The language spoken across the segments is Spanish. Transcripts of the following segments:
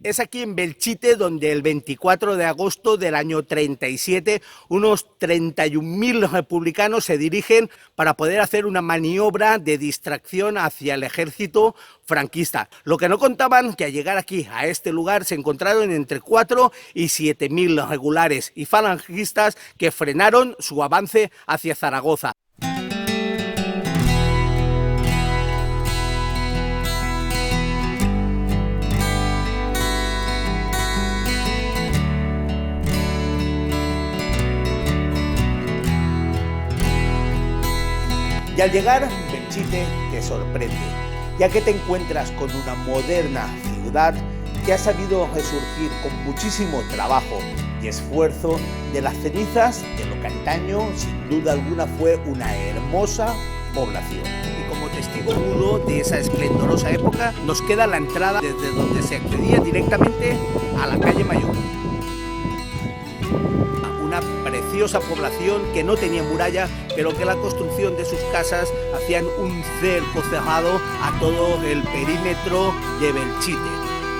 Es aquí en Belchite donde el 24 de agosto del año 37 unos 31.000 republicanos se dirigen para poder hacer una maniobra de distracción hacia el ejército franquista. Lo que no contaban que al llegar aquí a este lugar se encontraron entre 4 y 7.000 regulares y falangistas que frenaron su avance hacia Zaragoza. Y al llegar, Belchite te sorprende, ya que te encuentras con una moderna ciudad que ha sabido resurgir con muchísimo trabajo y esfuerzo de las cenizas de lo que antaño, sin duda alguna, fue una hermosa población. Y como testigo mudo de esa esplendorosa época, nos queda la entrada desde donde se accedía directamente a la calle Mayor. Una preciosa población que no tenía muralla, pero que la construcción de sus casas hacían un cerco cerrado a todo el perímetro de Belchite.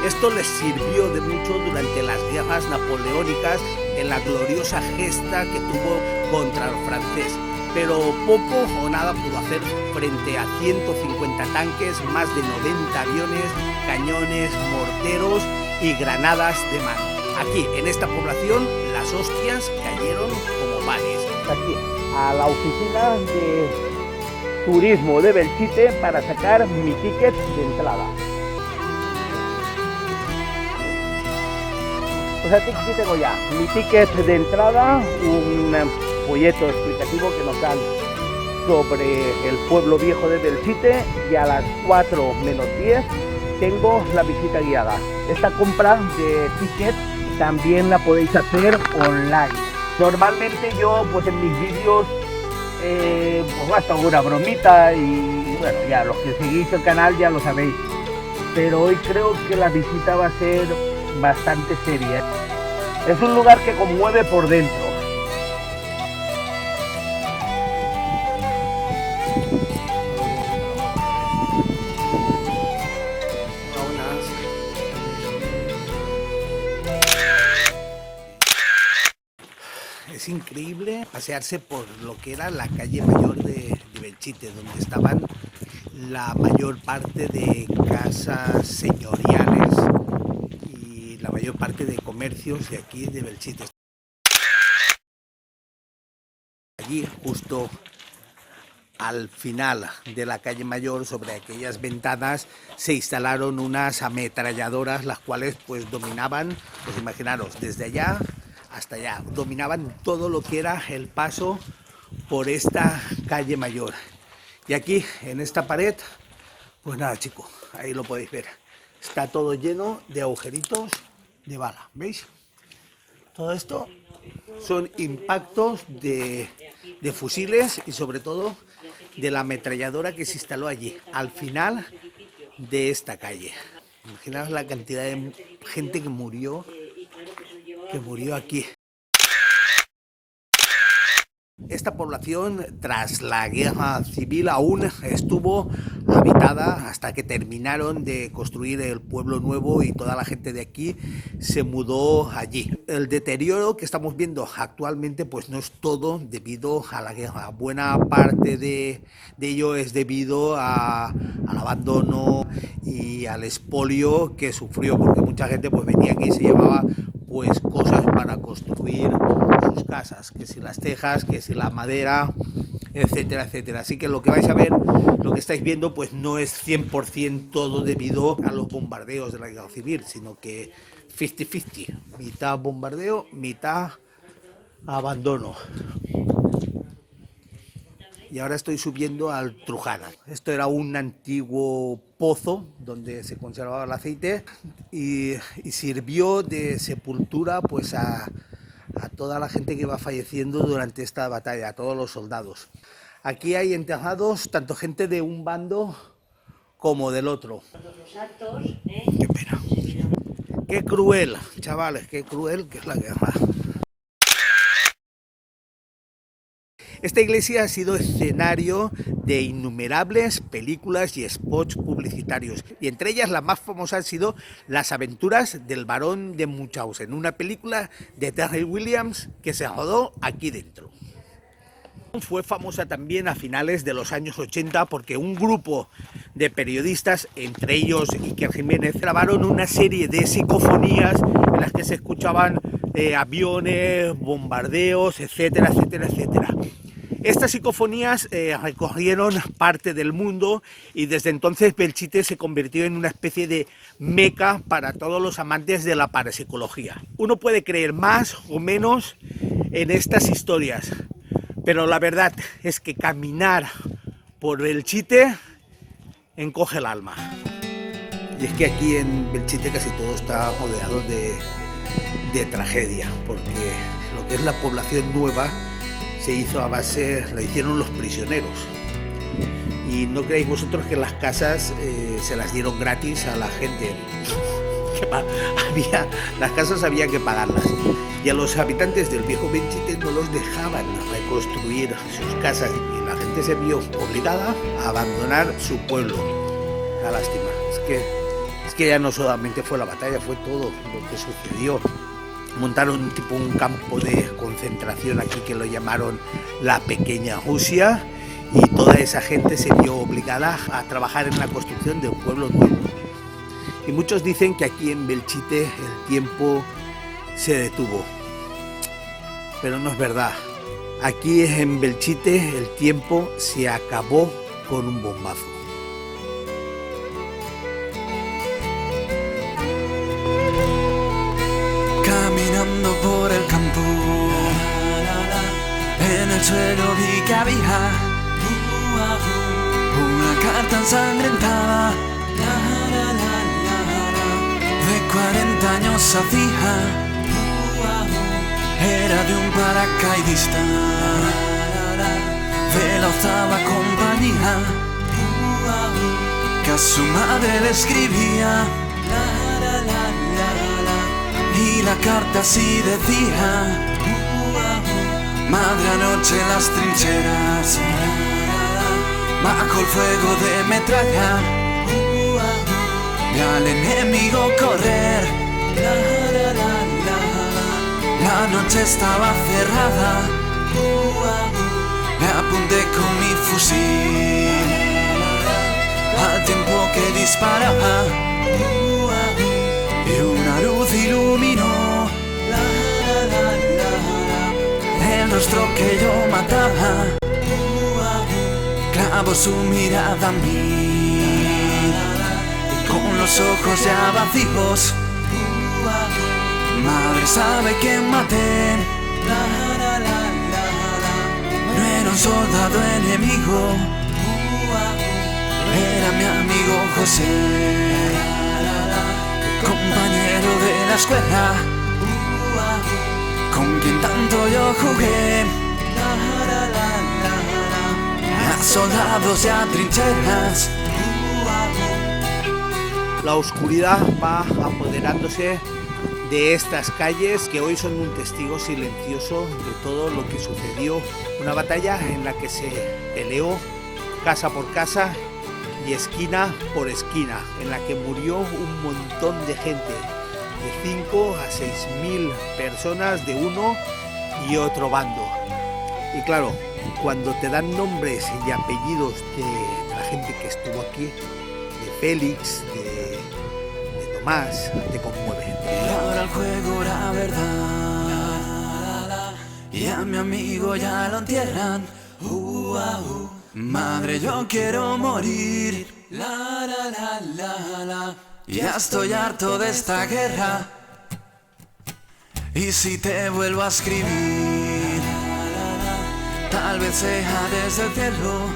Esto les sirvió de mucho durante las guerras napoleónicas en la gloriosa gesta que tuvo contra el francés, pero poco o nada pudo hacer frente a 150 tanques, más de 90 aviones, cañones, morteros y granadas de mano. Aquí, en esta población, las hostias cayeron como panes. Aquí, a la oficina de turismo de Belchite para sacar mi ticket de entrada. Pues aquí tengo ya mi ticket de entrada, un folleto explicativo que nos dan sobre el pueblo viejo de Belchite, y a las 4 menos 10 tengo la visita guiada. Esta compra de ticket también la podéis hacer online. Normalmente yo, pues en mis vídeos, pues basta una bromita y bueno, ya los que seguís el canal ya lo sabéis. Pero hoy creo que la visita va a ser bastante seria. Es un lugar que conmueve por dentro. Es increíble pasearse por lo que era la calle Mayor de Belchite, donde estaban la mayor parte de casas señoriales y la mayor parte de comercios de aquí de Belchite. Allí, justo al final de la calle Mayor, sobre aquellas ventanas, se instalaron unas ametralladoras, las cuales pues dominaban, pues imaginaros, desde allá hasta allá, dominaban todo lo que era el paso por esta calle Mayor. Y aquí, en esta pared, pues nada, chicos, ahí lo podéis ver, está todo lleno de agujeritos de bala, ¿veis? Todo esto son impactos de fusiles y sobre todo de la ametralladora que se instaló allí, al final de esta calle. Imaginaos la cantidad de gente que murió aquí. Esta población, tras la guerra civil, aún estuvo habitada hasta que terminaron de construir el pueblo nuevo y toda la gente de aquí se mudó allí. El deterioro que estamos viendo actualmente pues no es todo debido a la guerra. Buena parte de ello es debido al abandono y al expolio que sufrió, porque mucha gente pues venía aquí y se llevaba pues cosas para construir sus casas, que si las tejas, que si la madera, etcétera, etcétera. Así que lo que vais a ver, lo que estáis viendo, pues no es 100% todo debido a los bombardeos de la guerra civil, sino que 50-50, mitad bombardeo, mitad abandono. Y ahora estoy subiendo al Trujana. Esto era un antiguo pozo donde se conservaba el aceite y sirvió de sepultura pues a toda la gente que iba falleciendo durante esta batalla, a todos los soldados. Aquí hay enterrados tanto gente de un bando como del otro. Qué pena. Qué cruel, chavales, qué cruel que es la guerra. Esta iglesia ha sido escenario de innumerables películas y spots publicitarios, y entre ellas la más famosa han sido Las aventuras del barón de Munchausen, una película de Terry Williams que se rodó aquí dentro. Fue famosa también a finales de los años 80 porque un grupo de periodistas, entre ellos Iker Jiménez, grabaron una serie de psicofonías en las que se escuchaban aviones, bombardeos, etcétera, etcétera, etcétera. Estas psicofonías recorrieron parte del mundo y desde entonces Belchite se convirtió en una especie de meca para todos los amantes de la parapsicología. Uno puede creer más o menos en estas historias, pero la verdad es que caminar por Belchite encoge el alma. Y es que aquí en Belchite casi todo está rodeado de tragedia, porque lo que es la población nueva se hizo a base, la hicieron los prisioneros. Y no creéis vosotros que las casas se las dieron gratis a la gente. Las casas había que pagarlas. Y a los habitantes del viejo Belchite no los dejaban reconstruir sus casas y la gente se vio obligada a abandonar su pueblo. La lástima. Es que ya no solamente fue la batalla, fue todo lo que sucedió. Montaron un campo de concentración aquí que lo llamaron la Pequeña Rusia, y toda esa gente se vio obligada a trabajar en la construcción de un pueblo nuevo. Y muchos dicen que aquí en Belchite el tiempo se detuvo, pero no es verdad. Aquí en Belchite el tiempo se acabó con un bombazo. Caminando por el campo, en el suelo vi que había una carta ensangrentada de 40 años hacía. Era de un paracaidista de la 8ª compañía que a su madre le escribía. Y la carta así decía: madre, anoche en las trincheras, bajo el fuego de metralla, vi al enemigo correr. La noche estaba cerrada, me apunté con mi fusil al tiempo que disparaba, y una luz iluminó el rostro que yo mataba. Clavó su mirada a mí, con los ojos ya vacíos. Madre, sabe que maté, no era un soldado enemigo, era mi amigo José, compañero de la escuela, con quien tanto yo jugué, a soldados y a trincheras. La oscuridad va apoderándose de estas calles que hoy son un testigo silencioso de todo lo que sucedió. Una batalla en la que se peleó casa por casa y esquina por esquina, en la que murió un montón de gente, de 5 a 6.000 personas de uno y otro bando. Y claro, cuando te dan nombres y apellidos de la gente que estuvo aquí, de Félix, de Tomás, te conmueve. Y ahora el juego era verdad, y a mi amigo ya lo entierran. Madre, yo quiero morir. Ya estoy harto de esta guerra, y si te vuelvo a escribir, tal vez sea desde el cielo,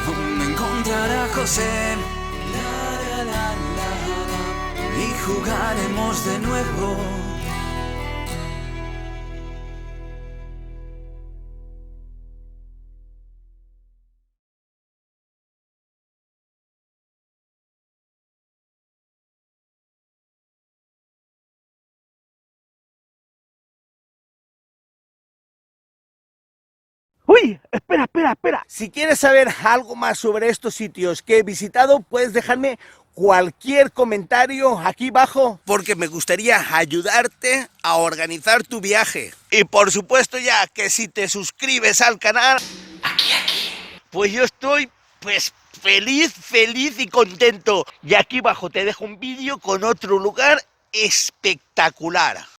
donde encontrar a José, y jugaremos de nuevo. Uy, espera. Si quieres saber algo más sobre estos sitios que he visitado, puedes dejarme cualquier comentario aquí abajo, porque me gustaría ayudarte a organizar tu viaje. Y por supuesto ya que si te suscribes al canal, pues yo estoy feliz y contento. Y aquí abajo te dejo un vídeo con otro lugar espectacular.